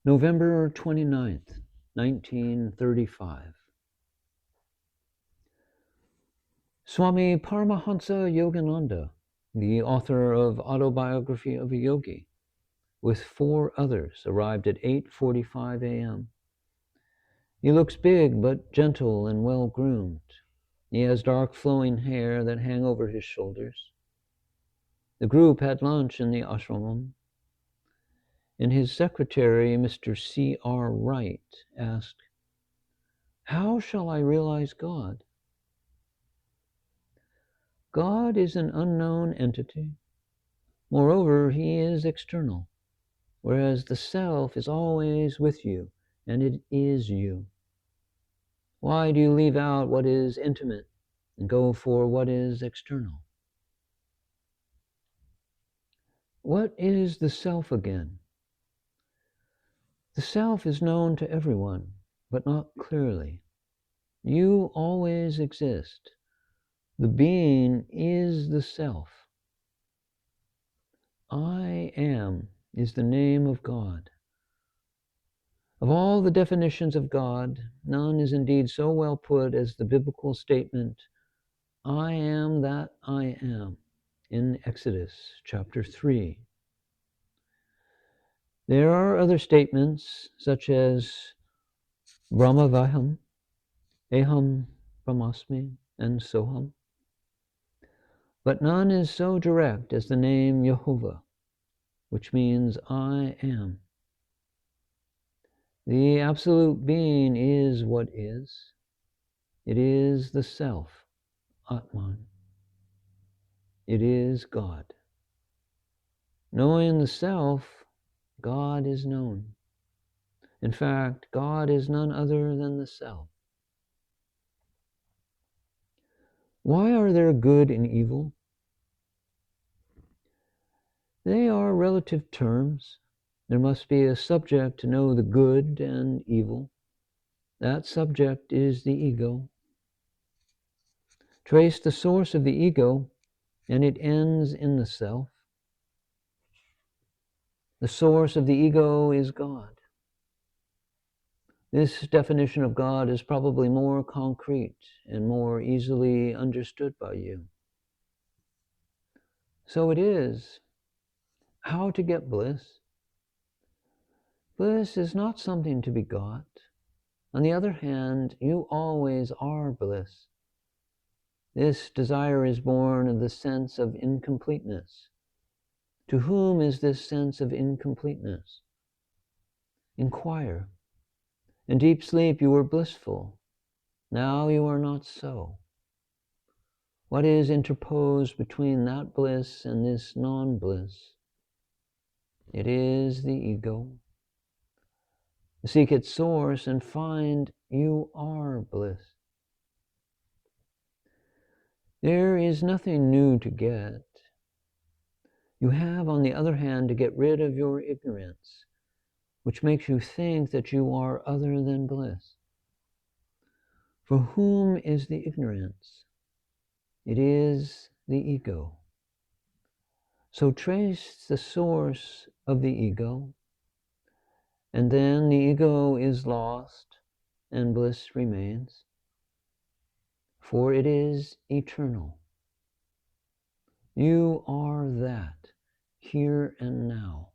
November 29th, 1935. Swami Paramahansa Yogananda, the author of Autobiography of a Yogi, with 4 others, arrived at 8:45 a.m. He looks big but gentle and well-groomed. He has dark flowing hair that hang over his shoulders. The group had lunch in the ashramam, and his secretary, Mr. C.R. Wright, asked, "How shall I realize God?" God is an unknown entity. Moreover, he is external, whereas the self is always with you, and it is you. Why do you leave out what is intimate and go for what is external? What is the self again? The self is known to everyone, but not clearly. You always exist. The being is the self. I am is the name of God. Of all the definitions of God, none is indeed so well put as the biblical statement, "I am that I am," in Exodus chapter 3. There are other statements, such as Brahmavaham, Aham Brahmasmi, and Soham. But none is so direct as the name Jehovah, which means I am. The absolute being is what is. It is the self, Atman. It is God. Knowing the self, God is known. In fact, God is none other than the self. Why are there good and evil? They are relative terms. There must be a subject to know the good and evil. That subject is the ego. Trace the source of the ego, and it ends in the self. The source of the ego is God. This definition of God is probably more concrete and more easily understood by you. So it is. How to get bliss? Bliss is not something to be got. On the other hand, you always are bliss. This desire is born of the sense of incompleteness. To whom is this sense of incompleteness? Inquire. In deep sleep you were blissful. Now you are not so. What is interposed between that bliss and this non-bliss? It is the ego. Seek its source and find you are bliss. There is nothing new to get. You have, on the other hand, to get rid of your ignorance, which makes you think that you are other than bliss. For whom is the ignorance? It is the ego. So trace the source of the ego, and then the ego is lost and bliss remains, for it is eternal. You are that, here and now.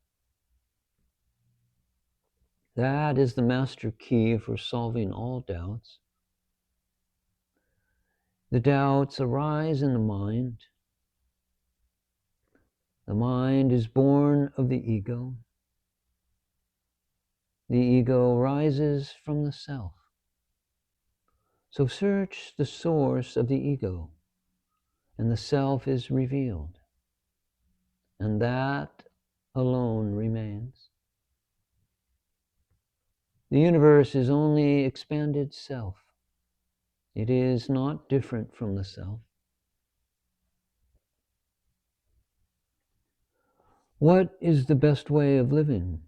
That is the master key for solving all doubts. The doubts arise in the mind. The mind is born of the ego. The ego rises from the self. So search the source of the ego, and the self is revealed. And that alone remains. The universe is only expanded self. It is not different from the self. What is the best way of living?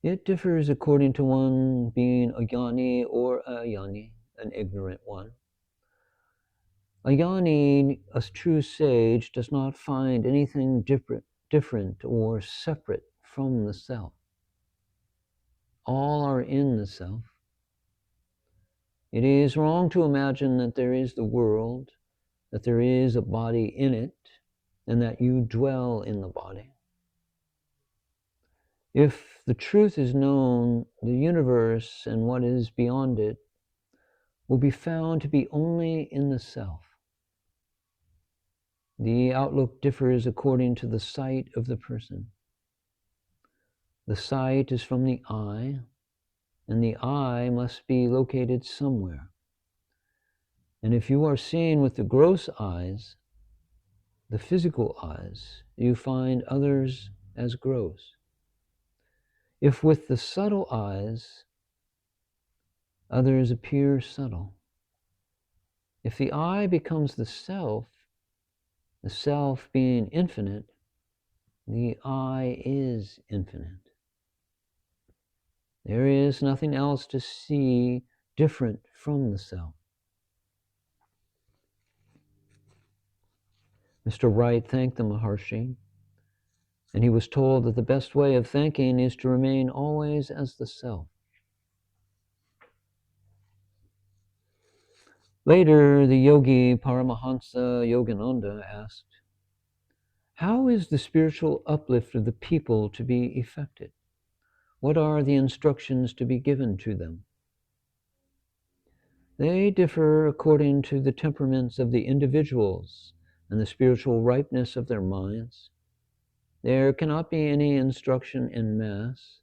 It differs according to one being a jnani or a yani, an ignorant one. A jnani, a true sage, does not find anything different or separate from the self. All are in the self. It is wrong to imagine that there is the world, that there is a body in it, and that you dwell in the body. If the truth is known, the universe and what is beyond it will be found to be only in the self. The outlook differs according to the sight of the person. The sight is from the eye, and the eye must be located somewhere. And if you are seeing with the gross eyes, the physical eyes, you find others as gross. If with the subtle eyes, others appear subtle. If the I becomes the self being infinite, the I is infinite. There is nothing else to see different from the self. Mr. Wright thanked the Maharshi, and he was told that the best way of thanking is to remain always as the self. Later, the yogi Paramahansa Yogananda asked, "How is the spiritual uplift of the people to be effected? What are the instructions to be given to them?" They differ according to the temperaments of the individuals and the spiritual ripeness of their minds. There cannot be any instruction in mass.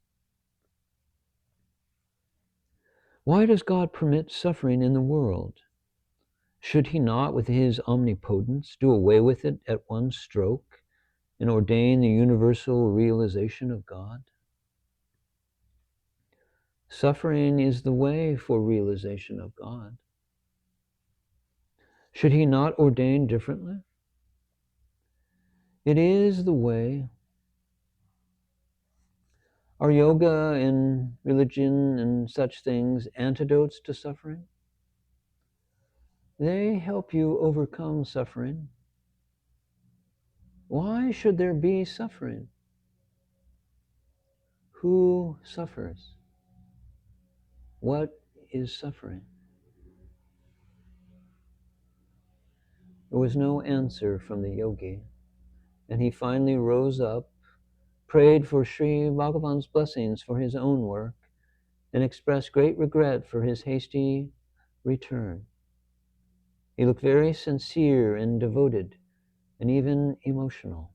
Why does God permit suffering in the world? Should he not, with his omnipotence, do away with it at one stroke and ordain the universal realization of God? Suffering is the way for realization of God. Should he not ordain differently? It is the way. Are yoga and religion and such things antidotes to suffering? They help you overcome suffering. Why should there be suffering? Who suffers? What is suffering? There was no answer from the yogi, and he finally rose up, prayed for Sri Bhagavan's blessings for his own work, and expressed great regret for his hasty return. He looked very sincere and devoted, and even emotional.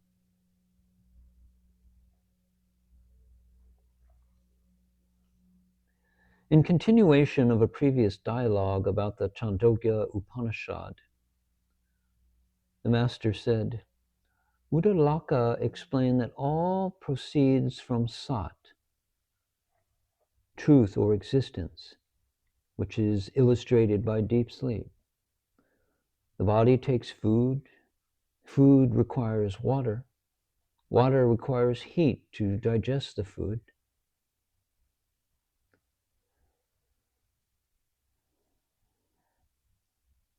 In continuation of a previous dialogue about the Chandogya Upanishad, the master said, Uddalaka explained that all proceeds from Sat, truth or existence, which is illustrated by deep sleep. The body takes food, food requires water, water requires heat to digest the food.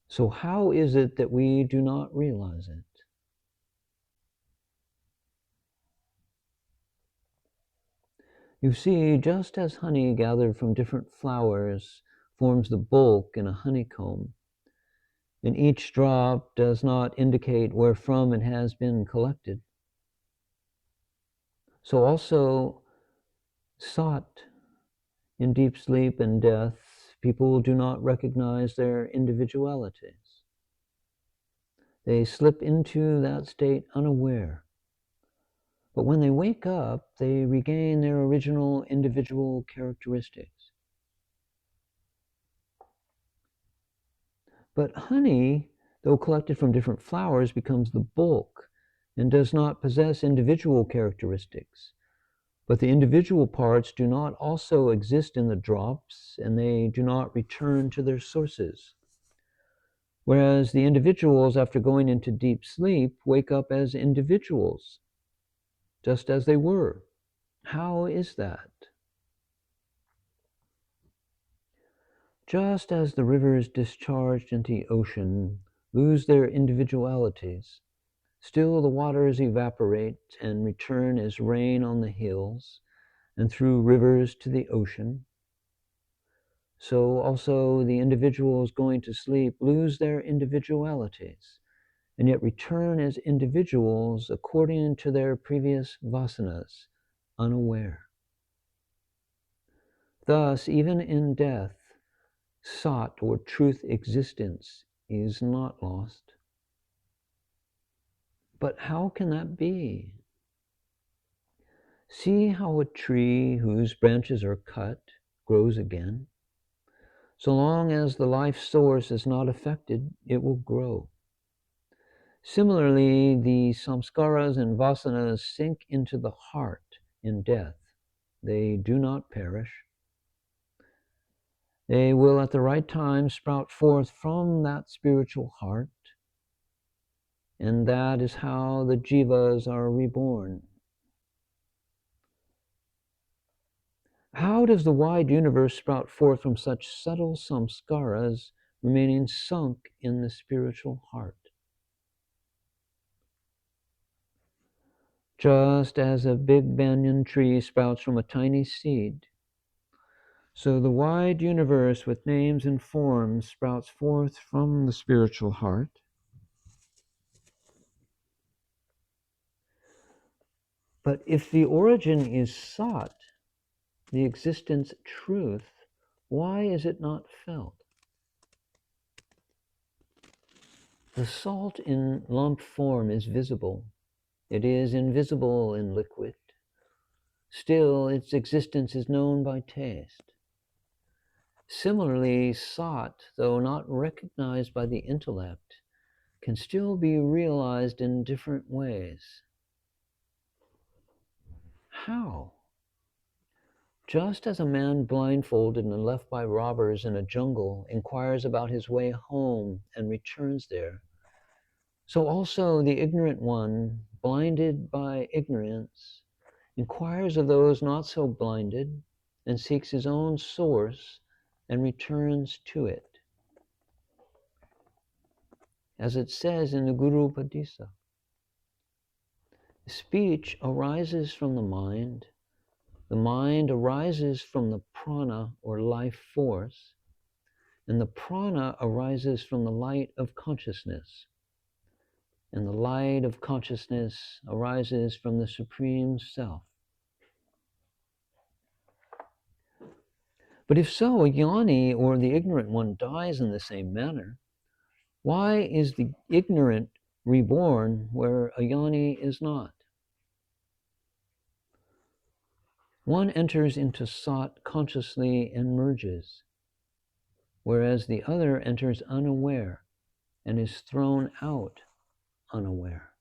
So how is it that we do not realize it? You see, just as honey gathered from different flowers forms the bulk in a honeycomb, and each drop does not indicate where from it has been collected, so also sought in deep sleep and death, people do not recognize their individualities. They slip into that state unaware. But when they wake up, they regain their original individual characteristics. But honey, though collected from different flowers, becomes the bulk and does not possess individual characteristics. But the individual parts do not also exist in the drops, and they do not return to their sources. Whereas the individuals, after going into deep sleep, wake up as individuals, just as they were. How is that? Just as the rivers discharged into the ocean lose their individualities, Still the waters evaporate and return as rain on the hills and through rivers to the ocean. So also the individuals going to sleep lose their individualities and yet return as individuals according to their previous vasanas, unaware. Thus, even in death, Sat or truth existence is not lost. But how can that be? See how a tree whose branches are cut grows again? So long as the life source is not affected, it will grow. Similarly, the samskaras and vasanas sink into the heart in death. They do not perish. They will at the right time sprout forth from that spiritual heart, and that is how the jivas are reborn. How does the wide universe sprout forth from such subtle samskaras remaining sunk in the spiritual heart? Just as a big banyan tree sprouts from a tiny seed, so the wide universe with names and forms sprouts forth from the spiritual heart. But if the origin is sought, the existence truth, why is it not felt? The salt in lump form is visible. It is invisible in liquid. Still, its existence is known by taste. Similarly, sat, though not recognized by the intellect, can still be realized in different ways. How? Just as a man blindfolded and left by robbers in a jungle inquires about his way home and returns there, so also the ignorant one, blinded by ignorance, inquires of those not so blinded and seeks his own source and returns to it. As it says in the Guru Upadesa, speech arises from the mind arises from the prana or life force, and the prana arises from the light of consciousness, and the light of consciousness arises from the Supreme Self. But if so, a jnani or the ignorant one dies in the same manner. Why is the ignorant reborn where a jnani is not? One enters into sat consciously and merges, whereas the other enters unaware and is thrown out unaware.